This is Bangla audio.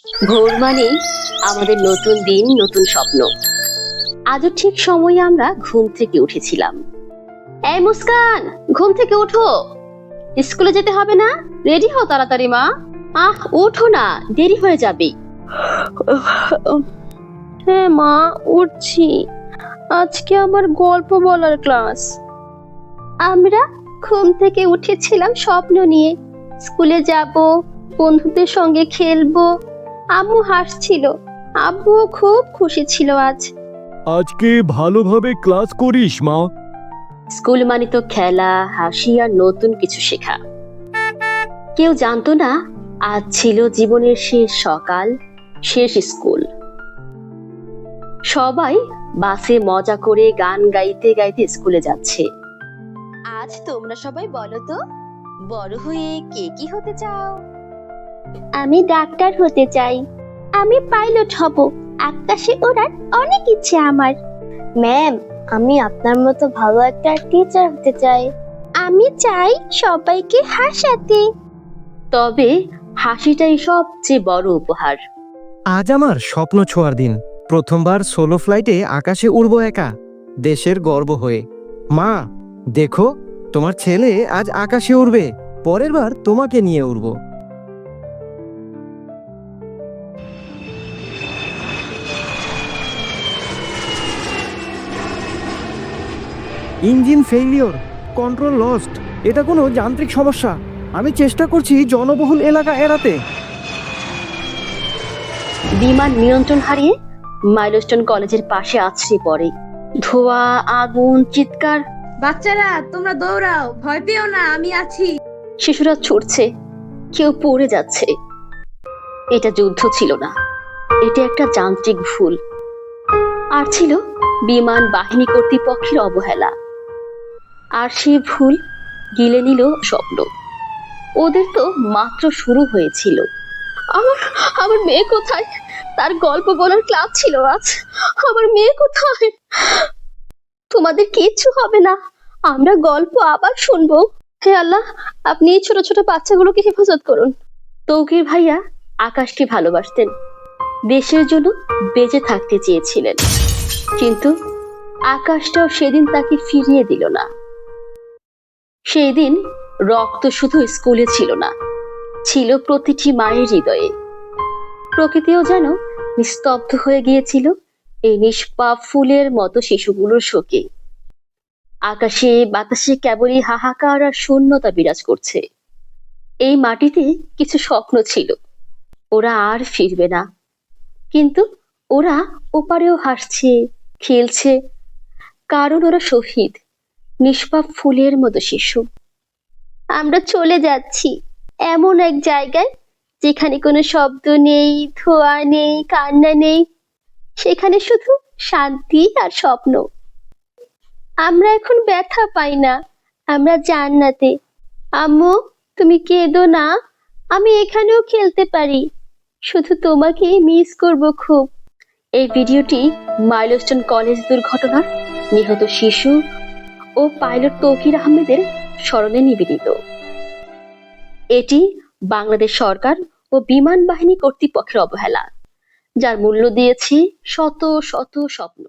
ভোর মানে আমাদের নতুন দিন, নতুন স্বপ্ন। আজও ঠিক সময়ে আমরা ঘুম থেকে উঠেছিলাম। এই মুস্কান, ঘুম থেকে ওঠো, স্কুলে যেতে হবে না? রেডি হও তাড়াতাড়ি মা। ওঠো না, দেরি হয়ে যাবে। হ্যাঁ মা, উঠছি। আজকে আমার গল্প বলার ক্লাস। আমরা ঘুম থেকে উঠেছিলাম স্বপ্ন নিয়ে, স্কুলে যাব, বন্ধুদের সঙ্গে খেলবো। আম্মু হাসছিল, আব্বুও খুব খুশি ছিল আজ। আজকে ভালোভাবে ক্লাস করিস মা। স্কুল মানে তো খেলা, হাসি আর নতুন কিছু শেখা। কেউ জানতো না আজ ছিল জীবনের শেষ সকাল, শেষ স্কুল। সবাই বাসে মজা করে গান গাইতে গাইতে স্কুলে যাচ্ছে। আজ তোমরা সবাই বলো তো, বড় হয়ে কে কি হতে চাও? আমি ডাক্তার হতে চাই। আমি পাইলট হব। আকাশে ওড়ার অনেক ইচ্ছে আমার। ম্যাম, আমি আপনার মতো ভালো একটা টিচার হতে চাই। আমি চাই সবাইকে হাসাতে। তবে হাসিটাই সবচেয়ে বড় উপহার। আজ আমার স্বপ্ন ছোঁয়ার দিন। প্রথমবার সোলো ফ্লাইটে আকাশে উড়বো একা, দেশের গর্ব হয়ে। মা, দেখো, তোমার ছেলে আজ আকাশে উড়বে। পরের বার তোমাকে নিয়ে উড়বো। Engine failure, control lost. এটা কোনো যান্ত্রিক সমস্যা। আমি চেষ্টা করছি জনবহুল এলাকা এড়াতে। বিমান নিয়ন্ত্রণ হারিয়ে মাইলস্টোন কলেজের পাশে আছড়ে পড়ে। ধোঁয়া, আগুন, চিৎকার। বাচ্চারা, তোমরা দৌড়াও, ভয় পেও না, আমি আছি। শিশুরা ছুটছে, কেউ পড়ে যাচ্ছে। এটা যুদ্ধ ছিল না, এটা একটা যান্ত্রিক ভুল। আর ছিল বিমান বাহিনী কর্তৃপক্ষের অবহেলা। আর সেই ভুল গিলে নিল স্বপ্ন। ওদের তো মাত্র শুরু হয়েছিল। আমার আমার মেয়ে কোথায়? তার গল্প বলার ক্লাস ছিল আজ। আমার মেয়ে কোথায়? তোমাদের কিচ্ছু হবে না, আমরা গল্প আবার শুনবো। হে আল্লাহ, আপনি এই ছোট ছোট বাচ্চাগুলোকে হেফাজত করুন। তৌকির ভাইয়া আকাশকে ভালোবাসতেন, দেশের জন্য বেঁচে থাকতে চেয়েছিলেন, কিন্তু আকাশটাও সেদিন তাকে ফিরিয়ে দিল না। সেই দিন রক্ত শুধু স্কুলে ছিল না, ছিল প্রতিটি মায়ের হৃদয়ে। প্রকৃতিও যেন নিস্তব্ধ হয়ে গিয়েছিল এই নিষ্পাপ ফুলের মতো শিশুগুলোর শোকে। আকাশে বাতাসে কেবলই হাহাকার আর শূন্যতা বিরাজ করছে। এই মাটিতে কিছু স্বপ্ন ছিল, ওরা আর ফিরবে না, কিন্তু ওরা ওপারেও হাসছে, খেলছে, কারণ ওরা শহীদ, নিষ্পাপ ফুলের মতো শিশু। আমরা চলে যাচ্ছি এমন এক জায়গায় যেখানে কোনো শব্দ নেই, ধোঁয়া নেই, কান্না নেই। সেখানে শুধু শান্তি আর স্বপ্ন। আমরা এখন ব্যথা পাই না, আমরা জান্নাতে। আম্মু, তুমি কেঁদো না, আমি এখানেও খেলতে পারি। শুধু তোমাকে মিস করব খুব। এই ভিডিওটি মাইলস্টোন কলেজ দুর্ঘটনার নিহত শিশু ও পাইলট তৌকির আহমেদের স্মরণে নিবেদিত। এটি বাংলাদেশ সরকার ও বিমান বাহিনী কর্তৃপক্ষের অবহেলা, যার মূল্য দিয়েছে শত শত স্বপ্ন।